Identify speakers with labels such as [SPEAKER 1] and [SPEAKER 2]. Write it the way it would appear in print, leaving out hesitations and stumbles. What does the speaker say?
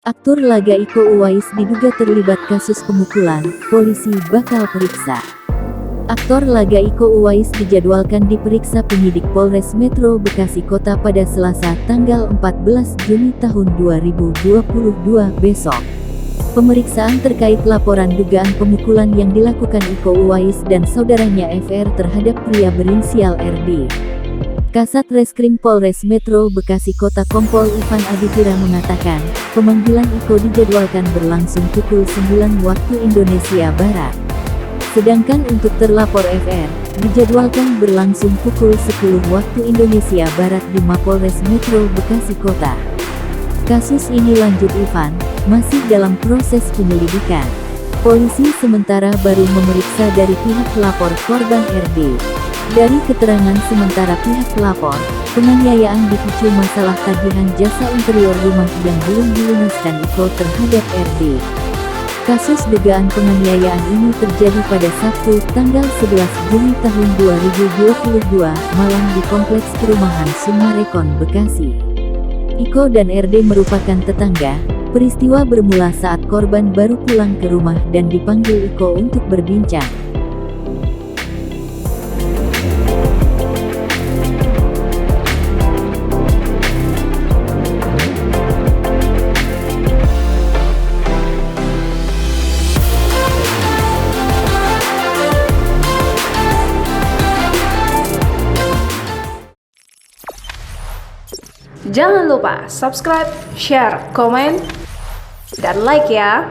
[SPEAKER 1] Aktor laga Iko Uwais diduga terlibat kasus pemukulan, polisi bakal periksa. Aktor laga Iko Uwais dijadwalkan diperiksa penyidik Polres Metro Bekasi Kota pada Selasa tanggal 14 Juni tahun 2022 besok. Pemeriksaan terkait laporan dugaan pemukulan yang dilakukan Iko Uwais dan saudaranya FR terhadap pria berinisial RD. Kasat Reskrim Polres Metro Bekasi Kota Kompol Ivan Aditira mengatakan, pemanggilan Iko dijadwalkan berlangsung pukul 9 waktu Indonesia Barat. Sedangkan untuk terlapor FR, dijadwalkan berlangsung pukul 10 waktu Indonesia Barat di Mapolres Metro Bekasi Kota. Kasus ini, lanjut Ivan, masih dalam proses penyelidikan. Polisi sementara baru memeriksa dari pihak pelapor korban RD. Dari keterangan sementara pihak pelapor, penganiayaan dipicu masalah tagihan jasa interior rumah yang belum dilunaskan Iko terhadap RD. Kasus dugaan penganiayaan ini terjadi pada Sabtu, tanggal 11 Juni tahun 2022 malam di Kompleks Perumahan Sumarekon, Bekasi. Iko dan RD merupakan tetangga. Peristiwa bermula saat korban baru pulang ke rumah dan dipanggil Iko untuk berbincang.
[SPEAKER 2] Jangan lupa subscribe, share, komen, dan like ya.